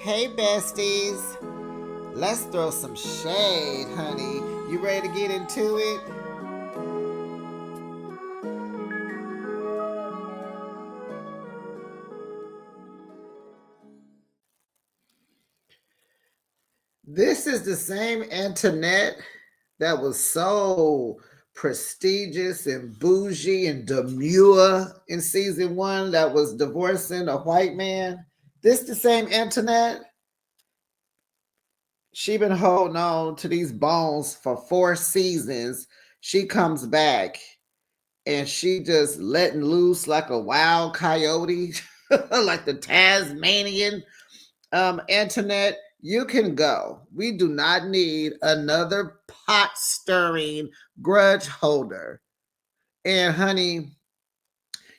Hey, besties. Let's throw some shade, honey. You ready to get into it? This is the same Antoinette that was so prestigious and bougie and demure in season one that was divorcing a white man. This the same Antoinette? She been holding on to these bones for 4 seasons. She comes back and she just letting loose like a wild coyote, like the Tasmanian. Antoinette, you can go. We do not need another pot stirring grudge holder. And honey,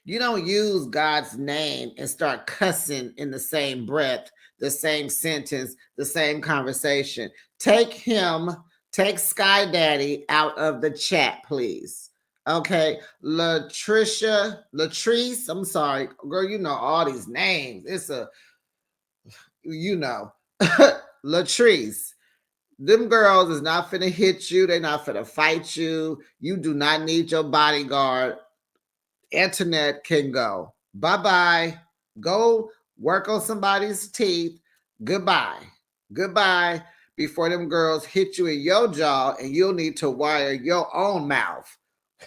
you don't use God's name and start cussing in the same breath, the same sentence, the same conversation. Take Sky Daddy out of the chat, please. Okay, Latrice, I'm sorry, girl, you know all these names. It's a, you know, Latrice. Them girls is not finna hit you. They not finna fight you. You do not need your bodyguard. Internet can go. Bye bye. Go work on somebody's teeth. Goodbye. Goodbye. Before them girls hit you in your jaw and you'll need to wire your own mouth.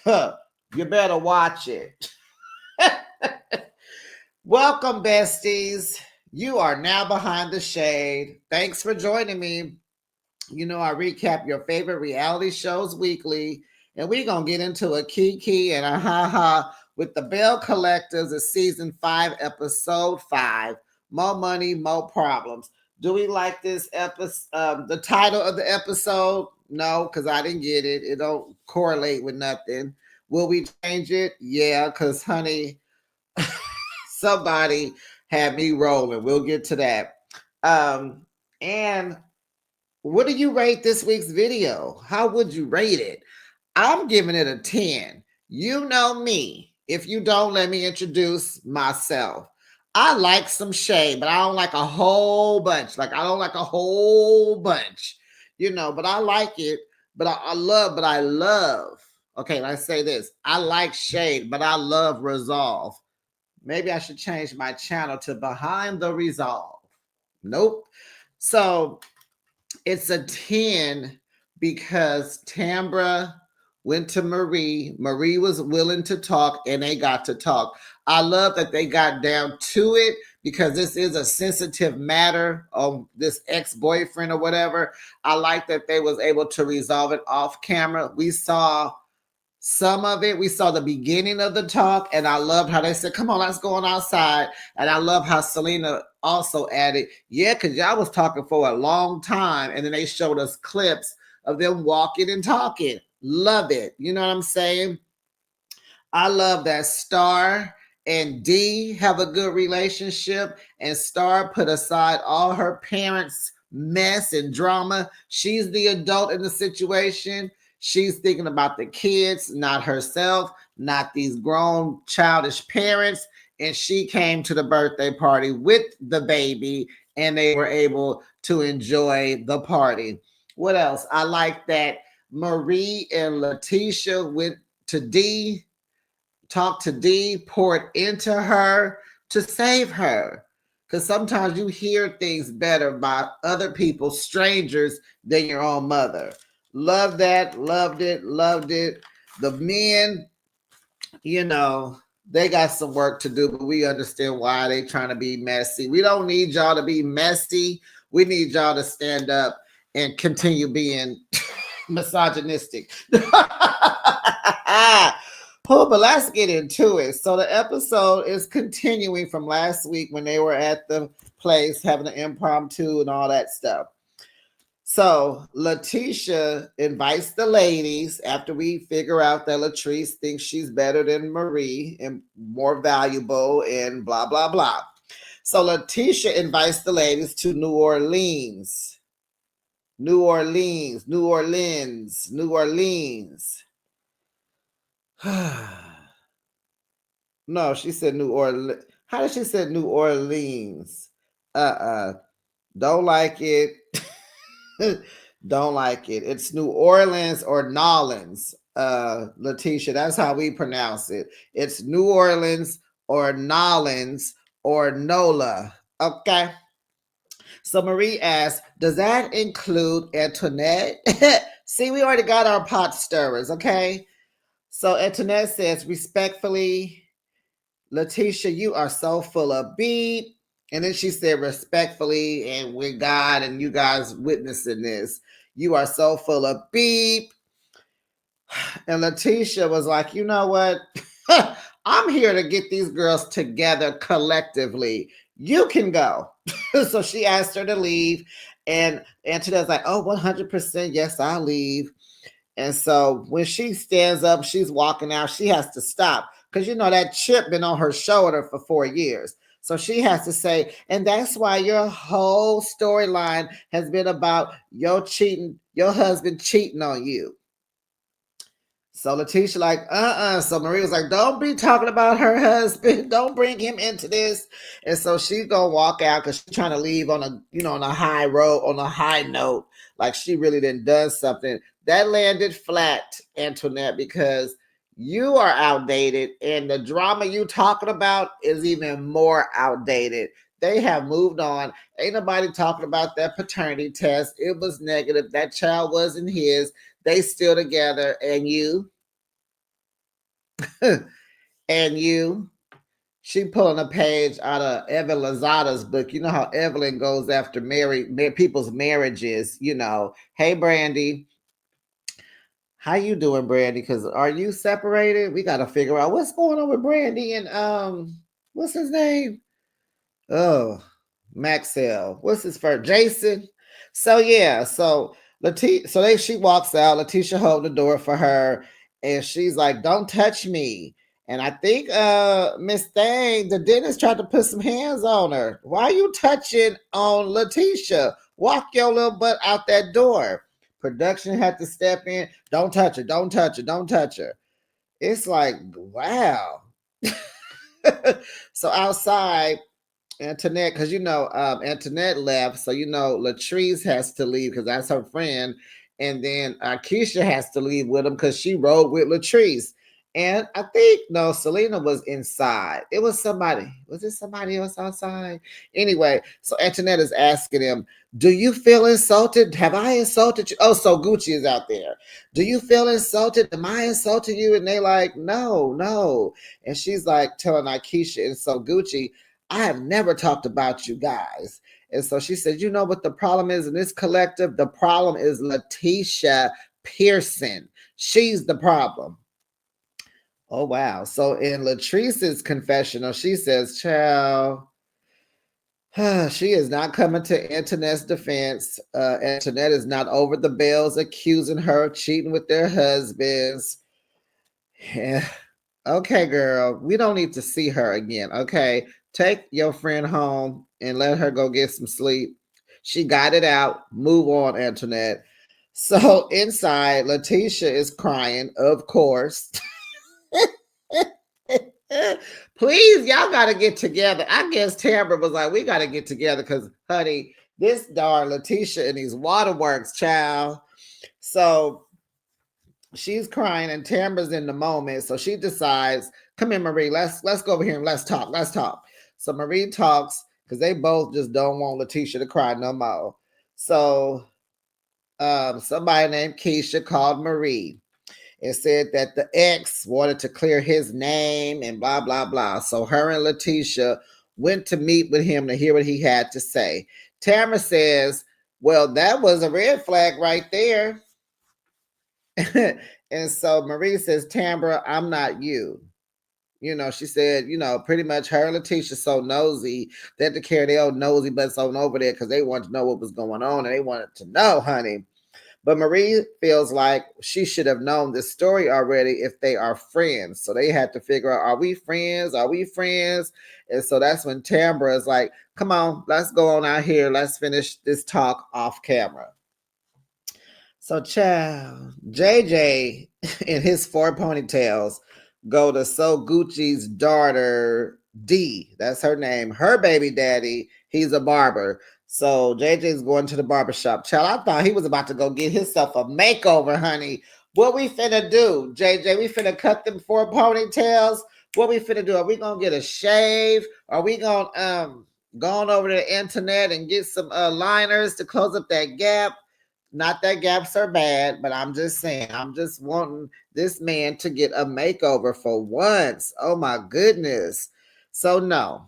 Huh. You better watch it. Welcome, besties. You are now behind the shade. Thanks for joining me. You know, I recap your favorite reality shows weekly, and we're going to get into a kiki and a ha-ha with the Belle Collectives of season 5, episode 5. More money, more problems. Do we like this episode? The title of the episode? No, because I didn't get it. It don't correlate with nothing. Will we change it? Yeah, because honey, somebody had me rolling. We'll get to that. And what do you rate this week's video? How would you rate it? I'm giving it a 10. You know me. If you don't, let me introduce myself. I like some shade, but I don't like a whole bunch. Like, I don't like a whole bunch, but I like it. But I love. Okay, let's say this. I like shade, but I love resolve. Maybe I should change my channel to Behind the Resolve. Nope. So it's a 10 because Tambra went to Marie. Marie was willing to talk and they got to talk. I love that they got down to it because this is a sensitive matter of this ex-boyfriend or whatever. I like that they was able to resolve it off camera. We saw some of it. We saw the beginning of the talk, and I loved how they said, "Come on, let's go on outside." And I love how Selena also added, "Yeah, because y'all was talking for a long time," and then they showed us clips of them walking and talking. Love it. You know what I'm saying? I love that Star and D have a good relationship, and Star put aside all her parents' mess and drama. She's the adult in the situation. She's thinking about the kids, not herself, not these grown childish parents. And she came to the birthday party with the baby, and they were able to enjoy the party. What else? I like that Marie and Letitia went to D, talked to D, poured into her to save her. Because sometimes you hear things better by other people, strangers, than your own mother. Love that, loved it, loved it. The men, they got some work to do, but we understand why they trying to be messy. We don't need y'all to be messy. We need y'all to stand up and continue being misogynistic. Oh, but let's get into it. So the episode is continuing from last week when they were at the place having an impromptu and all that stuff. So Letitia invites the ladies after we figure out that Latrice thinks she's better than Marie and more valuable and blah, blah, blah. So Letitia invites the ladies to New Orleans. New Orleans, New Orleans, New Orleans. No, she said New Orleans. How did she say New Orleans? Uh-uh. Don't like it. Don't like it. It's New Orleans or Nolans, Letitia. That's how we pronounce it. It's New Orleans or Nolans or Nola. Okay. So Marie asks, does that include Antoinette? See, we already got our pot stirrers, okay? So Antoinette says, respectfully, Letitia, you are so full of beep. And then she said, respectfully, and with God and you guys witnessing this, you are so full of beep. And Letitia was like, you know what? I'm here to get these girls together collectively. You can go. So she asked her to leave. And Antoinette's like, oh, 100%. Yes, I'll leave. And so when she stands up, she's walking out, she has to stop because you know that chip been on her shoulder for 4 years. So she has to say, and that's why your whole storyline has been about your husband cheating on you. So Letitia like, So Marie was like, don't be talking about her husband. Don't bring him into this. And so she's gonna walk out because she's trying to leave on on a high road, on a high note, like she really didn't done something. That landed flat, Antoinette, because you are outdated and the drama you talking about is even more outdated. They have moved on. Ain't nobody talking about that paternity test. It was negative. That child wasn't his. They still together, and you, and you. She pulling a page out of Evelyn Lozada's book. You know how Evelyn goes after people's marriages. You know, hey Brandy, how you doing, Brandy? Because are you separated? We got to figure out what's going on with Brandy and what's his name? Oh, Maxell. What's his first? Jason. So yeah, she walks out. Letitia hold the door for her, and she's like, "Don't touch me." And I think Miss Thang, the dentist, tried to put some hands on her. Why are you touching on Letitia? Walk your little butt out that door. Production had to step in. Don't touch her. Don't touch her. Don't touch her. It's like, wow. So outside, Antoinette, because Antoinette left, so Latrice has to leave because that's her friend, and then Keisha has to leave with him because she rode with Latrice. And I think no, Selena was inside. It was somebody. Was it somebody else outside? Anyway, so Antoinette is asking him, "Do you feel insulted? Have I insulted you?" Oh, so Gucci is out there. Do you feel insulted? Am I insulting you? And they like, no, no. And she's like telling Keisha, and so Gucci, I have never talked about you guys. And so she said, you know what the problem is in this collective? The problem is Letitia Pearson. She's the problem. Oh, wow. So in Latrice's confessional, she says, child, she is not coming to Antoinette's defense. Antoinette is not over the Bells accusing her of cheating with their husbands. Yeah. Okay, girl, we don't need to see her again. Okay, take your friend home and let her go get some sleep. She got it out. Move on, Antoinette. So inside, Letitia is crying, of course. Please, y'all got to get together. I guess Tambra was like, we got to get together because, honey, this darn Letitia and these waterworks, child. So she's crying and Tambra's in the moment. So she decides, come here, Marie, let's go over here and let's talk. Let's talk. So Marie talks because they both just don't want Letitia to cry no more. So somebody named Keisha called Marie and said that the ex wanted to clear his name and blah, blah, blah. So her and Letitia went to meet with him to hear what he had to say. Tamara says, well, that was a red flag right there. And so Marie says, Tambra, I'm not you. She said, pretty much her and Letitia so nosy that the care they all nosy butts on over there because they wanted to know what was going on and they wanted to know, honey. But Marie feels like she should have known this story already if they are friends. So they had to figure out, are we friends? Are we friends? And so that's when Tambra is like, come on, let's go on out here. Let's finish this talk off camera. So, child, JJ and his 4 ponytails go to So Gucci's daughter, D. That's her name. Her baby daddy, he's a barber. So JJ's going to the barbershop. Child, I thought he was about to go get himself a makeover, honey. What we finna do, JJ? We finna cut them 4 ponytails. What we finna do? Are we gonna get a shave? Are we gonna go on over to the internet and get some liners to close up that gap? Not that gaps are bad, but I'm just saying, I'm just wanting this man to get a makeover for once. Oh my goodness. So no.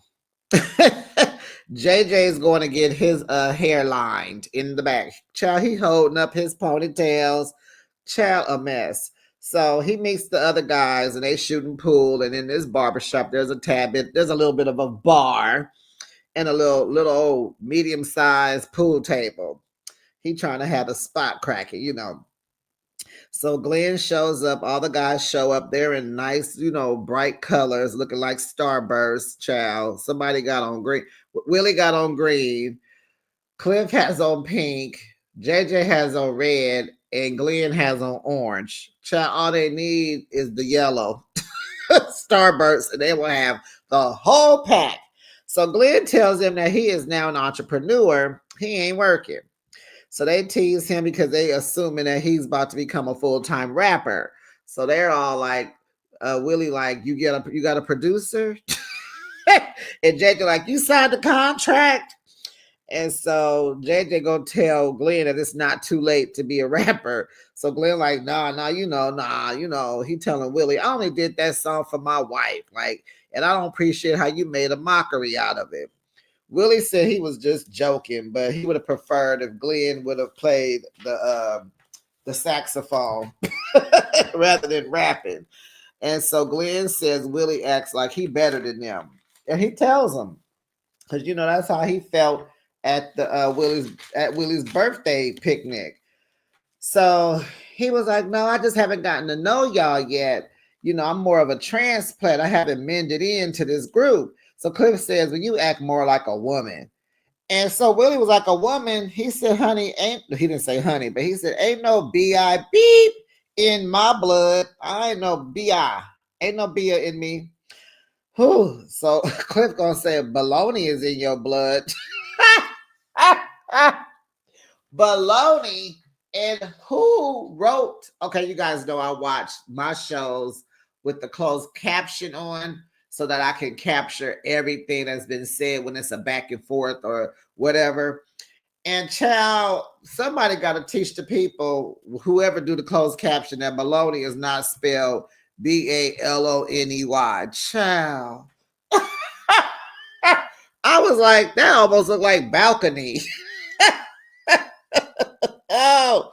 JJ is going to get his hair lined in the back. Child, he holding up his ponytails. Child, a mess. So he meets the other guys and they shooting pool. And in this barbershop, there's there's a little bit of a bar and a little old medium sized pool table. He trying to have a spot cracking, you know. So Glenn shows up. All the guys show up. They're in nice, bright colors, looking like starburst. Child, somebody got on green. Willie got on green. Cliff has on pink. JJ has on red, and Glenn has on orange. Child, all they need is the yellow starburst, and they will have the whole pack. So Glenn tells him that he is now an entrepreneur. He ain't working. So they tease him because they assuming that he's about to become a full-time rapper. So they're all like, Willie, like, you got a producer? And JJ like, you signed the contract? And so JJ gonna tell Glenn that it's not too late to be a rapper. So Glenn like, he telling Willie, I only did that song for my wife. Like, and I don't appreciate how you made a mockery out of it. Willie said he was just joking, but he would have preferred if Glenn would have played the saxophone rather than rapping. And so Glenn says Willie acts like he better than them, and he tells him because that's how he felt at the Willie's birthday picnic. So he was like, "No, I just haven't gotten to know y'all yet. I'm more of a transplant. I haven't mended into this group." So Cliff says, "Well, you act more like a woman." And so Willie was like, "A woman?" He said, "Honey, he didn't say honey, but he said, ain't no B-I beep in my blood. I ain't no B-I. Ain't no B in me." Whew. So Cliff gonna say baloney is in your blood. Baloney. And who wrote? Okay, you guys know I watch my shows with the closed caption on so that I can capture everything that's been said when it's a back and forth or whatever. And child, somebody got to teach the people, whoever do the closed caption, that baloney is not spelled Baloney. Child. I was like, that almost looked like balcony. Oh,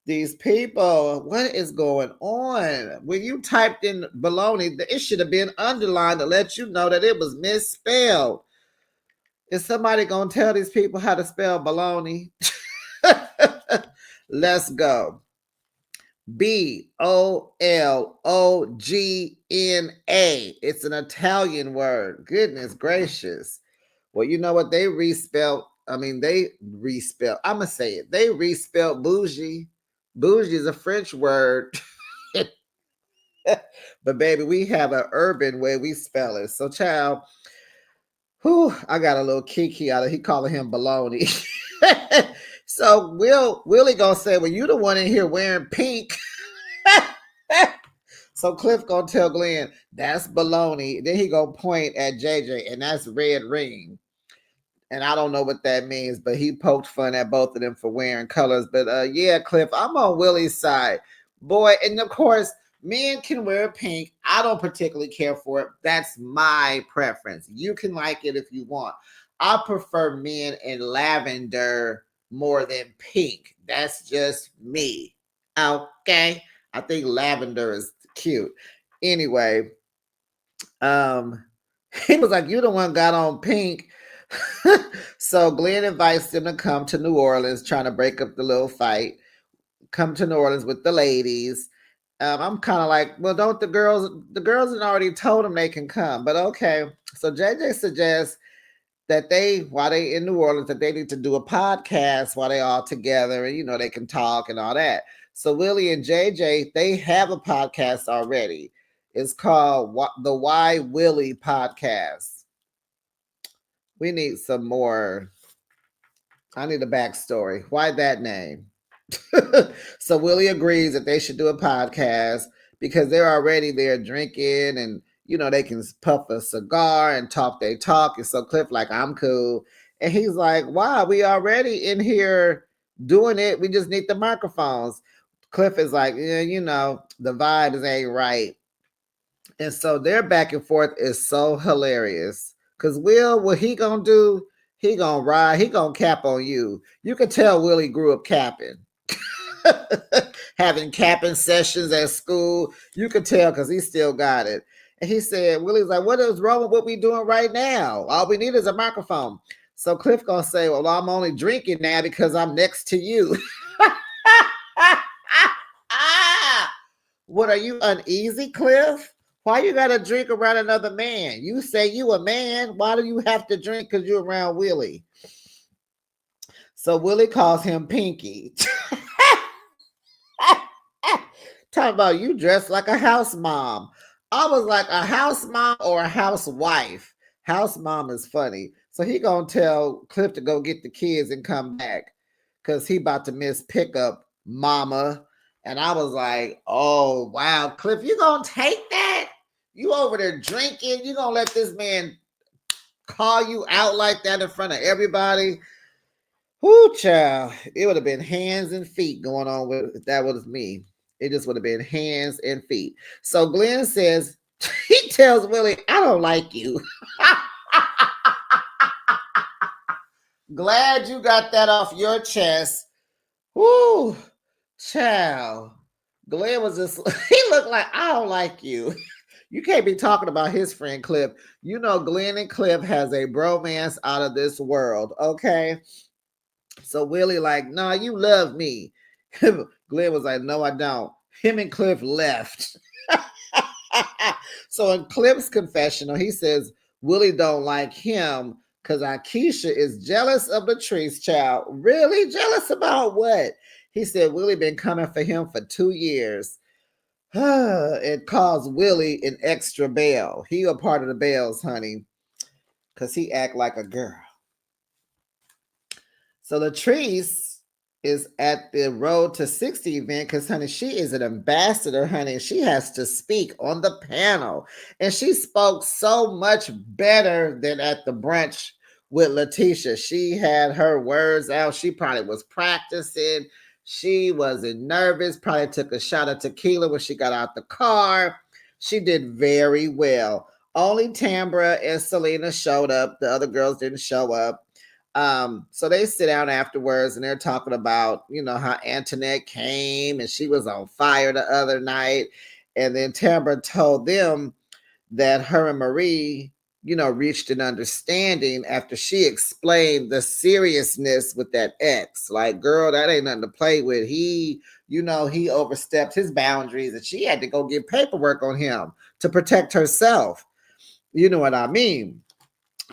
these people, what is going on? When you typed in baloney, it should have been underlined to let you know that it was misspelled. Is somebody going to tell these people how to spell baloney? Let's go. Bologna. It's an Italian word. Goodness gracious. Well, you know what? They respelled. I mean, they respelled. I'm going to say it. They respelled bougie. Bougie is a French word. But baby, we have an urban way we spell it. So, child, whew, I got a little kiki out of he calling him baloney. So Willie gonna say, well, you the one in here wearing pink. So Cliff gonna tell Glenn, that's baloney. Then he gonna point at JJ, and that's red ring. And I don't know what that means, but he poked fun at both of them for wearing colors. But yeah, Cliff, I'm on Willie's side. Boy, and of course, men can wear pink. I don't particularly care for it. That's my preference. You can like it if you want. I prefer men in lavender more than pink. That's just me. Okay. I think lavender is cute. Anyway, um, he was like, you the one got on pink. So Glenn invites them to come to New Orleans, trying to break up the little fight. Come to New Orleans with the ladies. I'm kind of like, well, don't the girls had already told them they can come, but okay. So JJ suggests that while they in New Orleans, that they need to do a podcast while they all together, and they can talk and all that. So Willie and JJ, they have a podcast already. It's called the Why Willie Podcast. We need some more I need a backstory. Why that name? So Willie agrees that they should do a podcast because they're already there drinking and they can puff a cigar and talk they talk. And so Cliff like, I'm cool. And he's like, wow, we already in here doing it. We just need the microphones. Cliff is like, yeah, the vibes ain't right. And so their back and forth is so hilarious. Cause what he gonna do? He gonna ride, he gonna cap on you. You can tell Willie grew up capping. Having capping sessions at school. You could tell because he still got it. And he said, Willie's like, what is wrong with what we doing right now? All we need is a microphone. So Cliff gonna say, well, I'm only drinking now because I'm next to you. What, are you uneasy, Cliff? Why you gotta drink around another man? You say you a man. Why do you have to drink because you're around Willie? So Willie calls him Pinky. Talking about you dressed like a house mom. I was like, a house mom or a housewife? House mom is funny. So he gonna tell Cliff to go get the kids and come back because he about to miss pickup, mama. And I was like, oh wow, Cliff, you gonna take that? You over there drinking? You gonna let this man call you out like that in front of everybody? Whoo, child. It would have been hands and feet going on with if that was me. It just would have been hands and feet. So Glenn says, he tells Willie, I don't like you. Glad you got that off your chest. Whoo, child. Glenn was just, he looked like, I don't like you. You can't be talking about his friend Cliff. Glenn and Cliff has a bromance out of this world, okay? So Willie like, nah, you love me. Glenn was like, no, I don't. Him and Cliff left. So in Cliff's confessional, he says Willie don't like him because Akeisha is jealous of Latrice child. Really? Jealous about what? He said Willie been coming for him for 2 years. It calls Willie an extra Belle. He a part of the Bells, honey, because he act like a girl. So Latrice is at the Road to 60 event because, honey, she is an ambassador, honey. She has to speak on the panel. And she spoke so much better than at the brunch with Letitia. She had her words out. She probably was practicing. She wasn't nervous, probably took a shot of tequila when she got out the car. She did very well. Only Tambra and Selena showed up. The other girls didn't show up. So they sit down afterwards and they're talking about, how Antoinette came and she was on fire the other night. And then Tambra told them that her and Marie, reached an understanding after she explained the seriousness with that ex. Like, girl, that ain't nothing to play with. He overstepped his boundaries and she had to go get paperwork on him to protect herself. You know what I mean?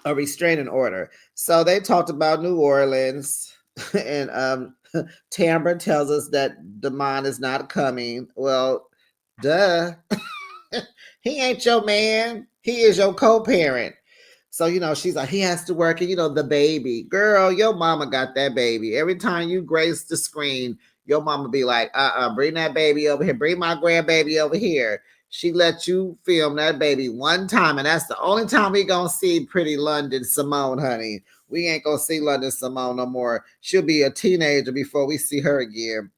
A restraining order. So they talked about New Orleans, and Tambra tells us that Damon is not coming. Well, duh. He ain't your man. He is your co-parent. So, she's like, he has to work, and the baby. Girl, your mama got that baby. Every time you grace the screen, your mama be like, bring that baby over here. Bring my grandbaby over here. She let you film that baby one time, and that's the only time we gonna see pretty London Simone, honey. We ain't gonna see London Simone no more. She'll be a teenager before we see her again.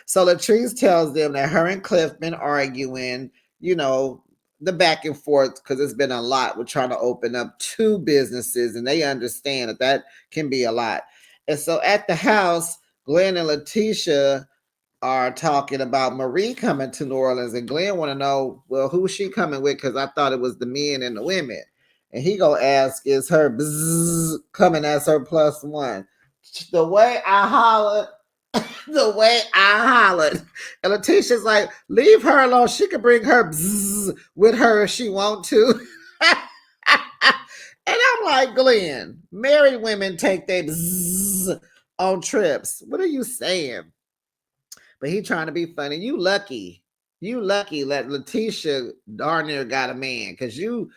So Latrice tells them that her and Cliff been arguing, the back and forth, because it's been a lot. We're trying to open up 2 businesses, and they understand that can be a lot. And so at the house, Glenn and Letitia are talking about Marie coming to New Orleans, and Glenn want to know, well, who's she coming with? Because I thought it was the men and the women. And he gonna ask, is her coming as her plus one? The way I hollered, the way I hollered. And Letitia's like, leave her alone. She can bring her with her if she want to. And I'm like, Glenn, married women take their on trips. What are you saying? But he trying to be funny. You lucky. You lucky that Letitia darn near got a man. Because you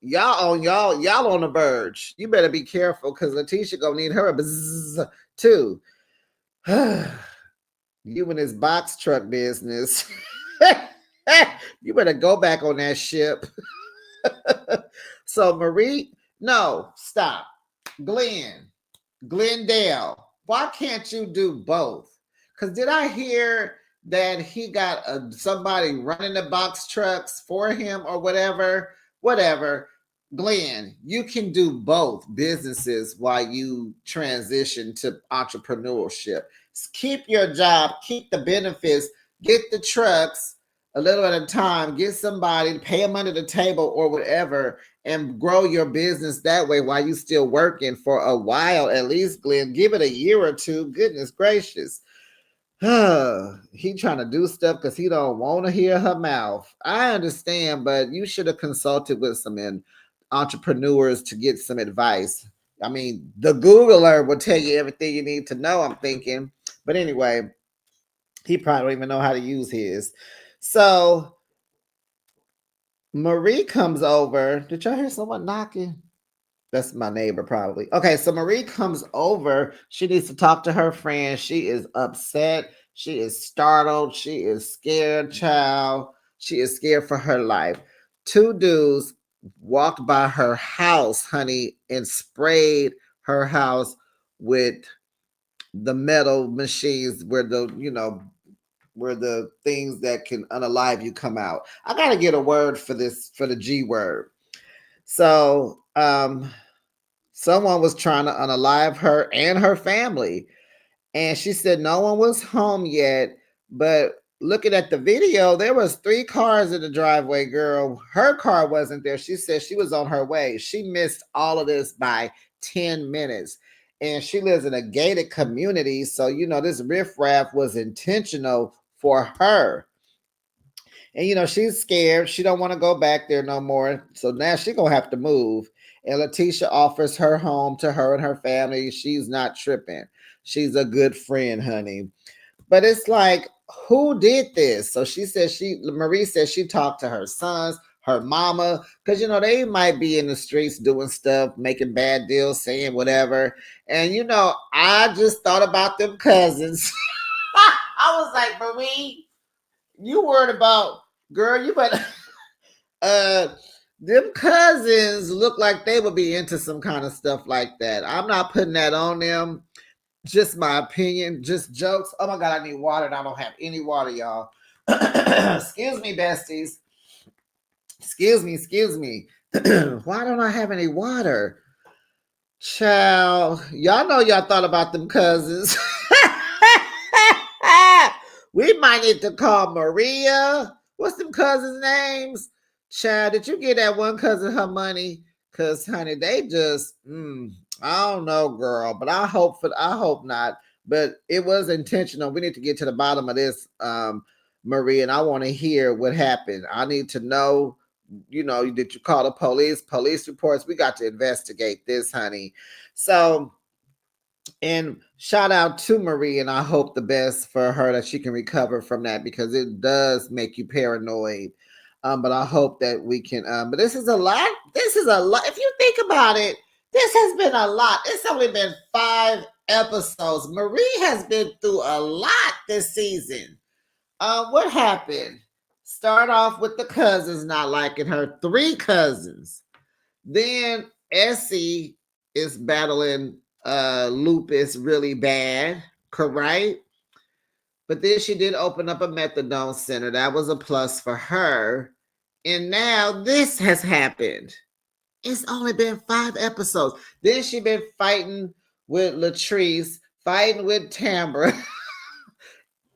y'all on the verge. You better be careful because Letitia gonna need her a bzzz too. You and this box truck business. You better go back on that ship. So Marie, no, stop. Glendale, why can't you do both? Because did I hear that he got somebody running the box trucks for him or whatever? Whatever. Glenn, you can do both businesses while you transition to entrepreneurship. Keep your job, keep the benefits, get the trucks a little at a time, get somebody, pay them under the table or whatever, and grow your business that way while you still working for a while at least. Glenn, give it a year or two. Goodness gracious. He trying to do stuff because he don't want to hear her mouth. I understand, but you should have consulted with some entrepreneurs to get some advice. I mean, the Googler will tell you everything you need to know, I'm thinking. But anyway, he probably don't even know how to use his. So Marie comes over. Did y'all hear someone knocking? That's my neighbor, probably. Okay, so Marie comes over. She needs to talk to her friend. She is upset. She is startled. She is scared, child. She is scared for her life. Two dudes walked by her house, honey, and sprayed her house with the metal machines where where the things that can unalive you come out. I gotta get a word for this, for the G word. So someone was trying to unalive her and her family. And she said no one was home yet. But looking at the video, there was 3 cars in the driveway, girl. Her car wasn't there. She said she was on her way. She missed all of this by 10 minutes. And she lives in a gated community. So, this riffraff was intentional for her. And she's scared. She don't want to go back there no more. So now she gonna have to move. And Letitia offers her home to her and her family. She's not tripping. She's a good friend, honey. But it's like, who did this? So Marie said she talked to her sons, her mama, because they might be in the streets doing stuff, making bad deals, saying whatever. And I just thought about them cousins. I was like, Marie, you worried about, girl, you better them cousins look like they would be into some kind of stuff like that. I'm not putting that on them. Just my opinion, just jokes. Oh my god, I need water and I don't have any water, y'all. Excuse me, besties. Excuse me. Why don't I have any water? Child, y'all know y'all thought about them cousins. We might need to call Maria. What's them cousins' names? Child, did you get that one cousin her money? Cause honey, they just I don't know, girl, but I hope not. But it was intentional. We need to get to the bottom of this, Maria, and I want to hear what happened. I need to know, did you call the police reports? We got to investigate this, honey. So, and shout out to Marie, and I hope the best for her, that she can recover from that, because it does make you paranoid. But I hope that we can. But this is a lot. This is a lot. If you think about it, this has been a lot. It's only been 5 episodes. Marie has been through a lot this season. What happened? Start off with the cousins not liking her. 3 cousins. Then Essie is battling lupus really bad, correct? But then she did open up a methadone center. That was a plus for her. And now this has happened. It's only been 5 episodes. Then she been fighting with Latrice, fighting with Tambra.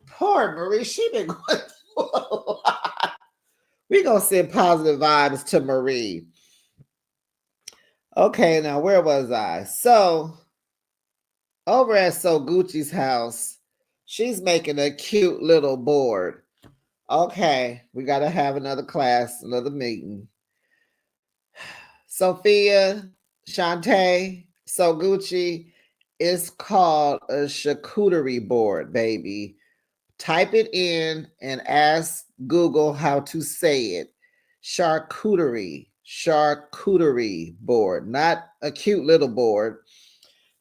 Poor Marie, she been going through a lot. We gonna send positive vibes to Marie. Okay, now where was I? So over at So Gucci's house, she's making a cute little board. Okay, we gotta have another class, another meeting. Sophia, Shantae, So Gucci, it's called a charcuterie board, baby. Type it in and ask Google how to say it. Charcuterie. charcuterie board, not a cute little board.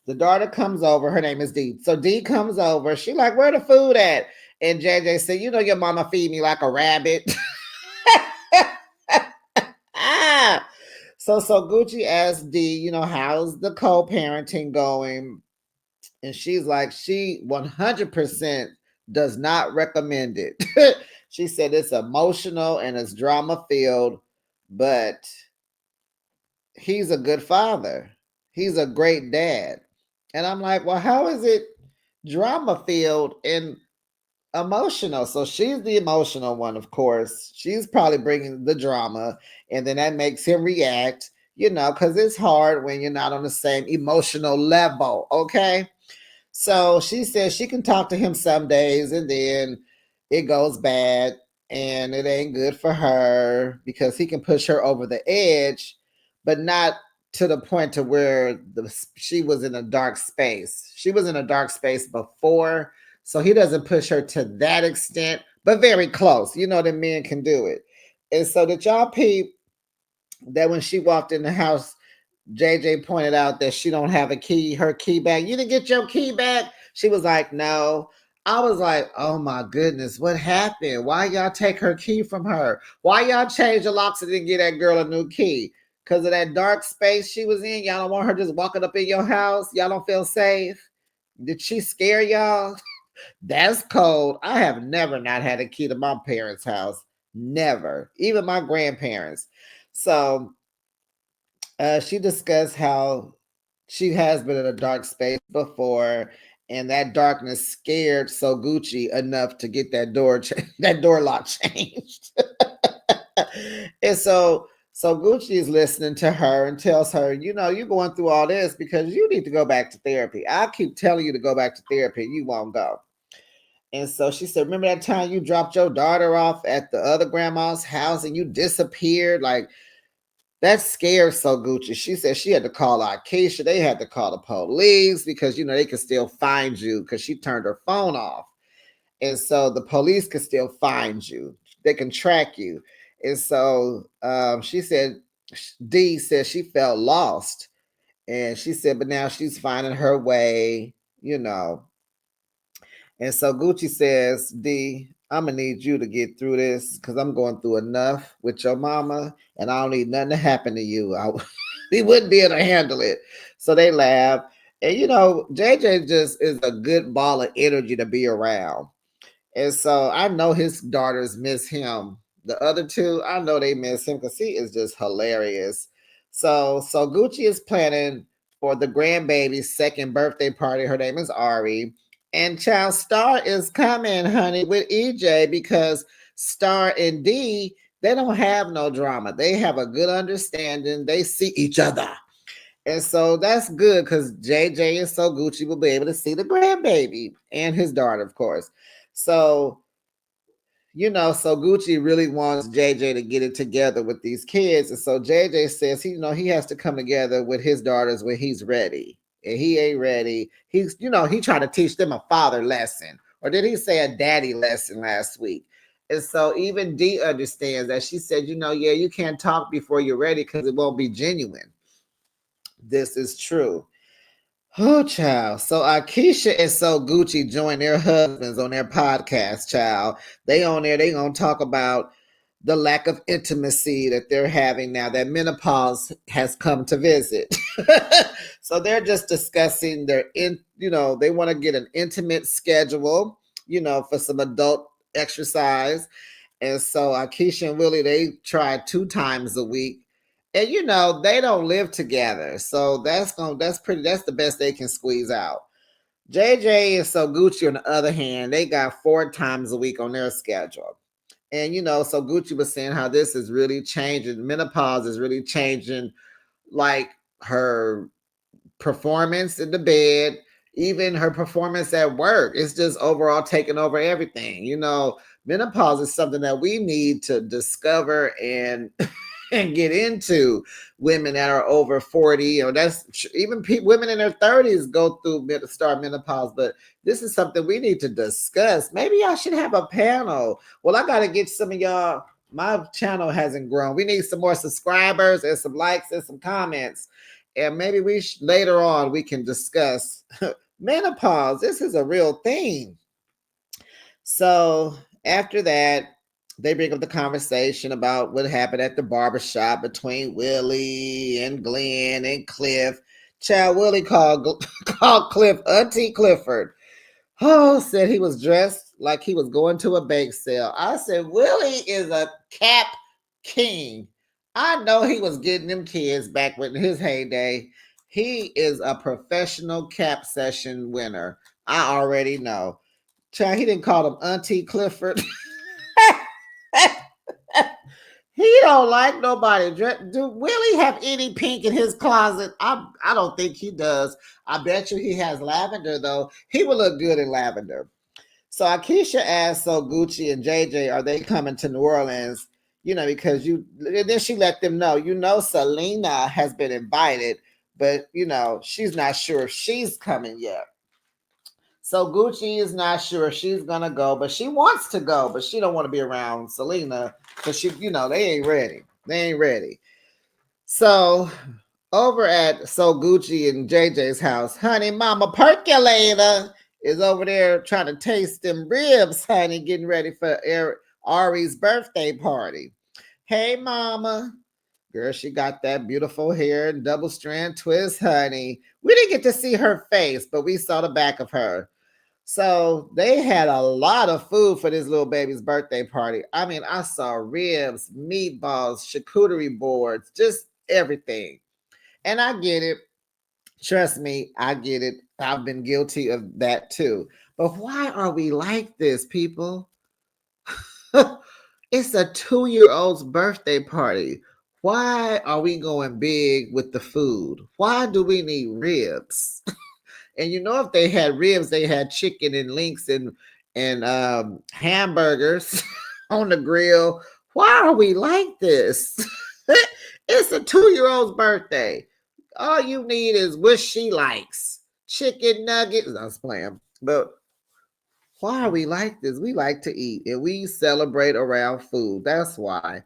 The daughter comes over. Her name is Dee. So Dee comes over. She like, where the food at? And JJ said, you know your mama feed me like a rabbit. Ah. So Gucci asked Dee, how's the co-parenting going? And she's like, she 100% does not recommend it. She said it's emotional and it's drama filled, but he's a good father. He's a great dad. And I'm like, well, how is it drama filled and emotional? So she's the emotional one, of course. She's probably bringing the drama, and then that makes him react, because it's hard when you're not on the same emotional level. Okay. So she says she can talk to him some days and then it goes bad and it ain't good for her because he can push her over the edge, but not to the point to where she was in a dark space. She was in a dark space before, so he doesn't push her to that extent, but very close. You know that men can do it. And so did y'all peep that when she walked in the house, JJ pointed out that she don't have her key back. You didn't get your key back? She was like, no. I was like, oh my goodness, what happened? Why y'all take her key from her? Why y'all change the locks and didn't get that girl a new key? Because of that dark space she was in? Y'all don't want her just walking up in your house? Y'all don't feel safe? Did she scare y'all? That's cold. I have never not had a key to my parents' house. Never. Even my grandparents. So she discussed how she has been in a dark space before, and that darkness scared So Gucci enough to get that that door lock changed. And so Gucci is listening to her and tells her, you're going through all this because you need to go back to therapy. I keep telling you to go back to therapy, you won't go. And so she said, remember that time you dropped your daughter off at the other grandma's house and you disappeared? Like, that scared So Gucci. She said she had to call Akeisha. They had to call the police because, they could still find you because she turned her phone off. And so the police can still find you. They can track you. And so she said, Dee said she felt lost. And she said, but now she's finding her way. And so Gucci says, D, I'm going to need you to get through this because I'm going through enough with your mama and I don't need nothing to happen to you. He wouldn't be able to handle it. So they laugh. And, JJ just is a good ball of energy to be around. And so I know his daughters miss him. The other two, I know they miss him because he is just hilarious. So Gucci is planning for the grandbaby's second birthday party. Her name is Ari. And Child Star is coming, honey, with EJ because Star and D, they don't have no drama. They have a good understanding. They see each other. And so that's good because JJ and So Gucci will be able to see the grandbaby and his daughter, of course. So so Gucci really wants JJ to get it together with these kids. And so JJ says he has to come together with his daughters when he's ready. And he ain't ready. He tried to teach them a father lesson. Or did he say a daddy lesson last week? And so even Dee understands that. She said, yeah, you can't talk before you're ready because it won't be genuine. This is true. Oh, child. So Akeisha and So Gucci join their husbands on their podcast, child. They on there, they gonna talk about the lack of intimacy that they're having now that menopause has come to visit. So they're just discussing they want to get an intimate schedule, for some adult exercise. And so Akeisha and Willie, they try 2 times a week. And they don't live together. So that's the best they can squeeze out. JJ and So Gucci, on the other hand, they got 4 times a week on their schedule. And So Gucci was saying how this is really changing. Menopause is really changing like her performance in the bed, even her performance at work. It's just overall taking over everything. Menopause is something that we need to discover and and get into. Women that are over 40, that's even women in their 30s go through start menopause. But this is something we need to discuss. Maybe I should have a panel. Well, I got to get some of y'all my channel hasn't grown. We need some more subscribers and some likes and some comments. And maybe later on we can discuss menopause. This is a real thing. So after that, they bring up the conversation about what happened at the barbershop between Willie and Glenn and Cliff. Child Willie called Cliff Auntie Clifford. Oh, said he was dressed like he was going to a bake sale. I said, Willie is a cap king. I know he was getting them kids back with his heyday. He is a professional cap session winner. I already know. Child, he didn't call him Auntie Clifford. He don't like nobody. Do Willie have any pink in his closet? I don't think he does. I bet you he has lavender though. He would look good in lavender. So Akeisha asked, so Gucci and JJ, are they coming to New Orleans? Because and then she let them know, Selena has been invited, but she's not sure if she's coming yet. So Gucci is not sure she's gonna go, but she wants to go, but she don't want to be around Selena because they ain't ready. They ain't ready. So over at Gucci and JJ's house, honey, Mama Percolator is over there trying to taste them ribs, honey, getting ready for Ari's birthday party. Hey, Mama. Girl, she got that beautiful hair and double strand twist, honey. We didn't get to see her face, but we saw the back of her. So they had a lot of food for this little baby's birthday party. I mean, I saw ribs, meatballs, charcuterie boards, just everything. And I get it. Trust me, I get it. I've been guilty of that too. But why are we like this, people? It's a 2-year-old's birthday party. Why are we going big with the food? Why do we need ribs? And if they had ribs, they had chicken and links and hamburgers on the grill. Why are we like this? It's a 2-year-old's birthday. All you need is what she likes. Chicken nuggets. I was playing. But why are we like this? We like to eat and we celebrate around food. That's why.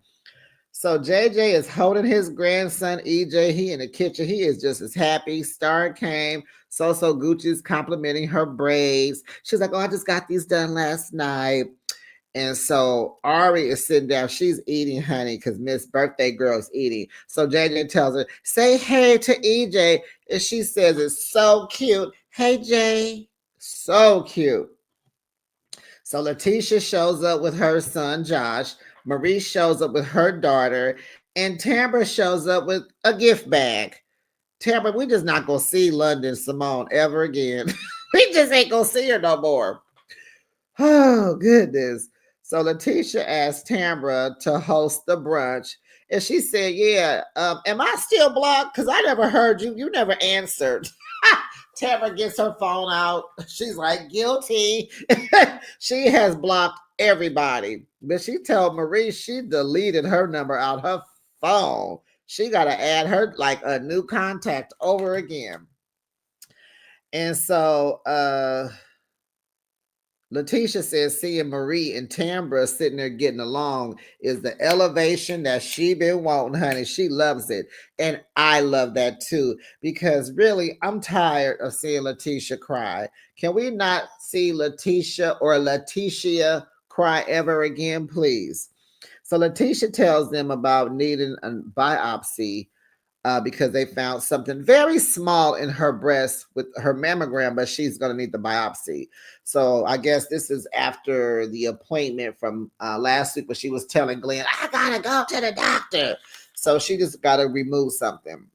So JJ is holding his grandson EJ. He in the kitchen. He is just as happy. Star came. So Gucci's complimenting her braids. She's like, "Oh, I just got these done last night." And so Ari is sitting down. She's eating, honey, because Miss Birthday Girl's eating. So JJ tells her, "Say hey to EJ." And she says, "It's so cute. Hey, Jay." So cute. So Letitia shows up with her son, Josh. Marie shows up with her daughter. And Tambra shows up with a gift bag. Tambra, we just not going to see London Simone ever again. We just ain't going to see her no more. Oh, goodness. So Letitia asked Tambra to host the brunch. And she said, yeah, am I still blocked? Because I never heard you. You never answered. Tamara gets her phone out. She's like, guilty. She has blocked everybody. But she told Marie she deleted her number out her phone. She got to add her like a new contact over again. And so Letitia says seeing Marie and Tambra sitting there getting along is the elevation that she been wanting, honey. She loves it. And I love that too, because really, I'm tired of seeing Letitia cry. Can we not see Letitia or Letitia cry ever again, please? So Letitia tells them about needing a biopsy because they found something very small in her breast with her mammogram, but she's going to need the biopsy. So I guess this is after the appointment from last week where she was telling Glenn, I got to go to the doctor. So she just got to remove something.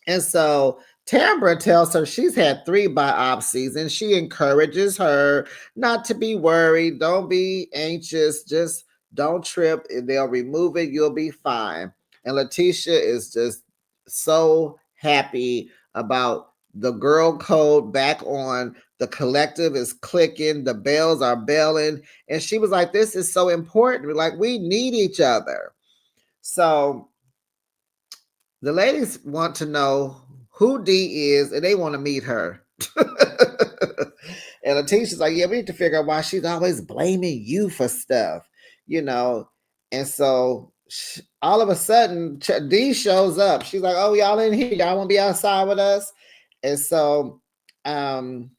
And so Tambra tells her she's had 3 biopsies and she encourages her not to be worried. Don't be anxious. Just don't trip. They'll remove it. You'll be fine. And Letitia is just so happy about the girl code back on. The collective is clicking. The bells are belling. And she was like, this is so important. Like, we need each other. So the ladies want to know who D is, and they want to meet her. And Letitia's like, yeah, we need to figure out why she's always blaming you for stuff, And so all of a sudden, D shows up. She's like, "Oh, y'all in here? Y'all want to be outside with us?" And so, um,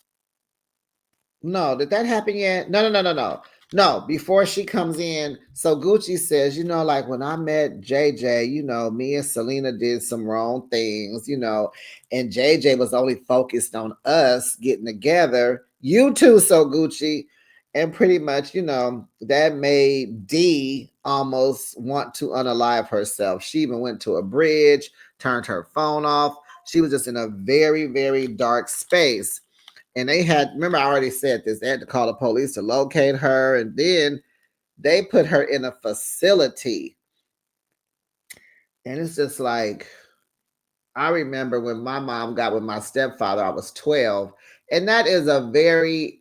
no, did that happen yet? No, no, no, no, no. No, before she comes in, so Gucci says, like when I met JJ, me and Selena did some wrong things, and JJ was only focused on us getting together. You too, so Gucci. And pretty much, that made D almost want to unalive herself. She even went to a bridge, turned her phone off. She was just in a very, very dark space. And they had, remember, I already said this, they had to call the police to locate her. And then they put her in a facility. And it's just like, I remember when my mom got with my stepfather, I was 12. And that is a very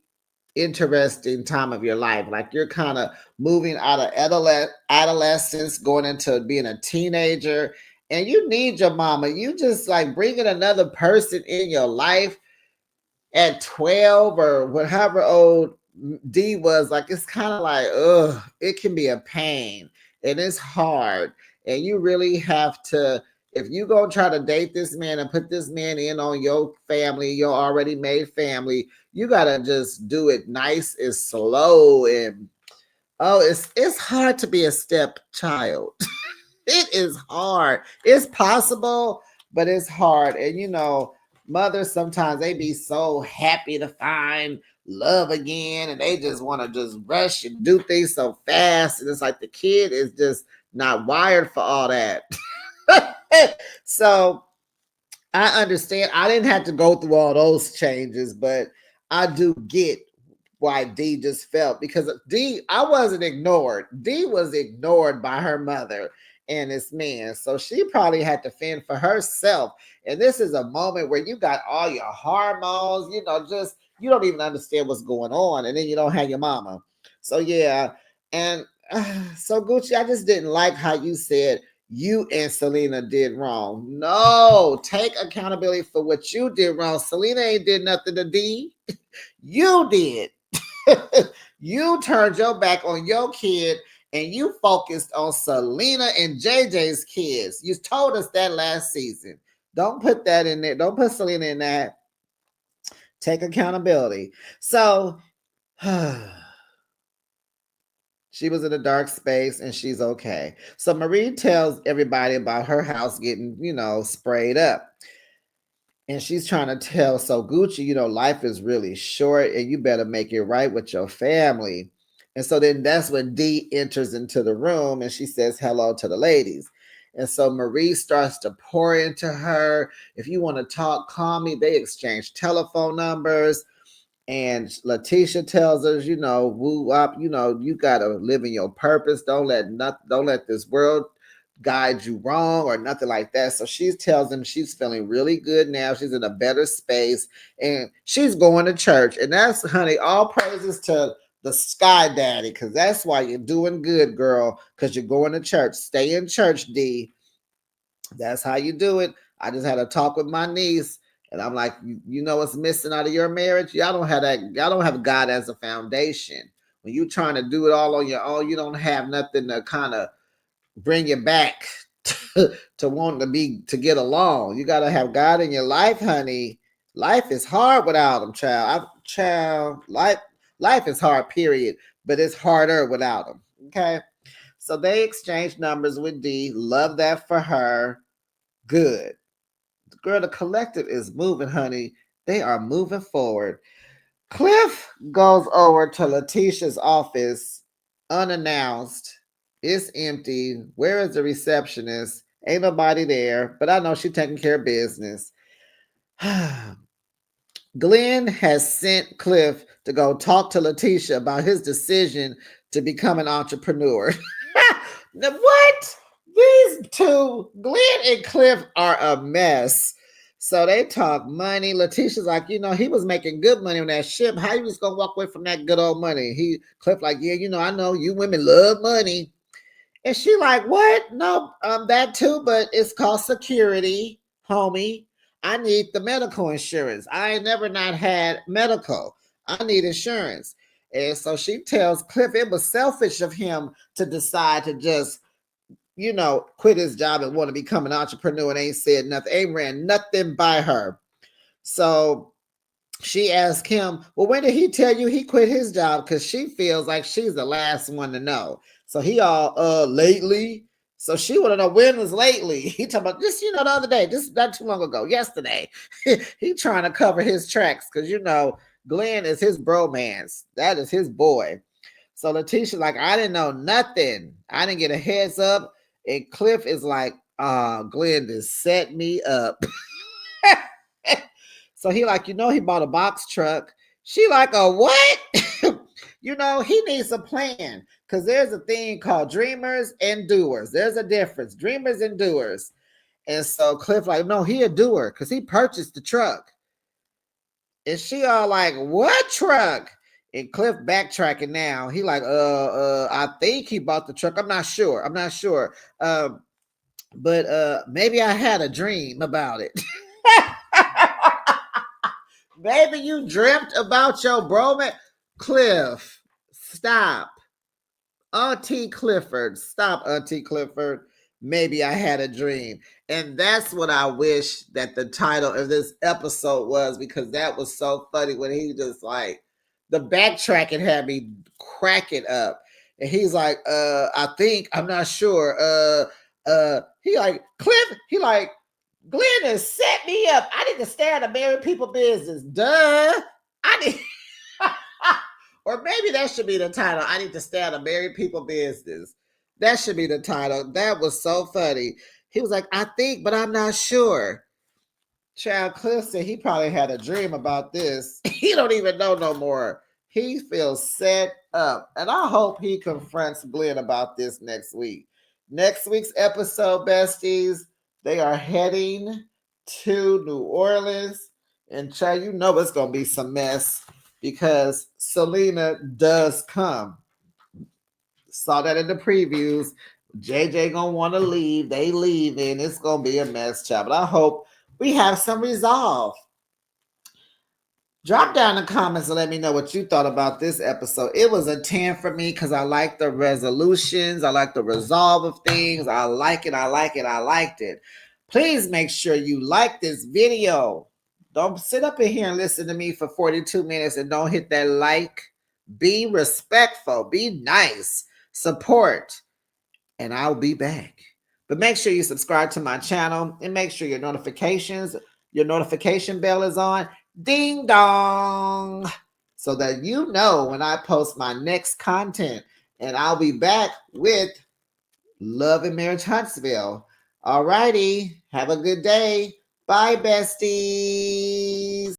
interesting time of your life. Like you're kind of moving out of adolescence, going into being a teenager. And you need your mama. You just like bringing another person in your life at 12 or whatever old D was, like it's kind of like, it can be a pain and it's hard. And you really have to, if you gonna try to date this man and put this man in on your family, your already made family, you gotta just do it nice and slow. And it's hard to be a stepchild. It is hard. It's possible, but it's hard. And mothers sometimes they be so happy to find love again, and they just want to just rush and do things so fast. And it's like the kid is just not wired for all that. So I understand. I didn't have to go through all those changes, but I do get why D just felt, because D, I wasn't ignored. D was ignored by her mother and this man. So she probably had to fend for herself. And this is a moment where you got all your hormones, just you don't even understand what's going on. And then you don't have your mama. So yeah. And so Gucci, I just didn't like how you said you and Selena did wrong. No, take accountability for what you did wrong. Selena ain't did nothing to D. You did. You turned your back on your kid and you focused on Selena and JJ's kids. You told us that last season. Don't put that in there. Don't put Selena in that. Take accountability. So she was in a dark space and she's okay. So Marie tells everybody about her house getting, sprayed up. And she's trying to tell, so Gucci, life is really short and you better make it right with your family. And so then that's when D enters into the room and she says hello to the ladies. And so Marie starts to pour into her. If you want to talk, call me. They exchange telephone numbers. And Letitia tells us, woo up, you gotta live in your purpose. Don't let this world guide you wrong or nothing like that. So she tells him she's feeling really good now. She's in a better space and she's going to church. And that's, honey, all praises to the Sky Daddy, because that's why you're doing good, girl, because you're going to church. Stay in church, D. That's how you do it. I just had a talk with my niece. And I'm like, you know what's missing out of your marriage? Y'all don't have that. Y'all don't have God as a foundation. When you're trying to do it all on your own, you don't have nothing to kind of bring you back to want to get along. You got to have God in your life, honey. Life is hard without him, child. Life is hard, period. But it's harder without him. Okay. So they exchanged numbers with D. Love that for her. Good. Girl, the collective is moving, honey. They are moving forward. Cliff goes over to Letitia's office unannounced. It's empty. Where is the receptionist? Ain't nobody there, but I know she's taking care of business. Glenn has sent Cliff to go talk to Letitia about his decision to become an entrepreneur. What? These two, Glenn and Cliff, are a mess. So they talk money. Letitia's like, he was making good money on that ship. How you just gonna walk away from that good old money? Cliff like, yeah, I know you women love money. And she like, what? No, that too, but it's called security, homie. I need the medical insurance. I ain't never not had medical. I need insurance. And so she tells Cliff it was selfish of him to decide to just, quit his job and want to become an entrepreneur and ain't said nothing, ain't ran nothing by her. So she asked him, well, when did he tell you he quit his job? Because she feels like she's the last one to know. So he all, lately. So she want to know when was lately. He talking about this, the other day, this not too long ago, yesterday. He trying to cover his tracks because, Glenn is his bromance. That is his boy. So Letitia's like, I didn't know nothing. I didn't get a heads up. And Cliff is like, Glenn just set me up. So he like, he bought a box truck. She like, a what? He needs a plan because there's a thing called dreamers and doers. There's a difference, dreamers and doers. And so Cliff like, no, he a doer because he purchased the truck. And she all like, what truck? And Cliff backtracking now. He like, I think he bought the truck. I'm not sure. But maybe I had a dream about it. Maybe you dreamt about your bromance. Cliff, stop. Auntie Clifford, stop, Auntie Clifford. Maybe I had a dream. And that's what I wish that the title of this episode was, because that was so funny when he just like, the backtracking had me cracking up. And he's like, I think, I'm not sure. He like, Cliff, he like, Glenn has set me up. I need to stay out of married people business. Duh. I need or maybe that should be the title. I need to stay out of married people business. That should be the title. That was so funny. He was like, I think, but I'm not sure. Child, Cliff said he probably had a dream about this. He don't even know no more. He feels set up. And I hope he confronts Glenn about this next week. Next week's episode, besties, they are heading to New Orleans. And child, it's going to be some mess because Selena does come. Saw that in the previews. JJ going to want to leave. They leave, and it's going to be a mess, child. But I hope we have some resolve. Drop down in the comments and let me know what you thought about this episode. It was a 10 for me because I like the resolutions. I like the resolve of things. I like it. I liked it. Please make sure you like this video. Don't sit up in here and listen to me for 42 minutes and don't hit that like. Be respectful. Be nice. Support. And I'll be back. But make sure you subscribe to my channel and make sure your notification bell is on. Ding dong. So that you know when I post my next content. And I'll be back with Love and Marriage Huntsville. All righty. Have a good day. Bye, besties.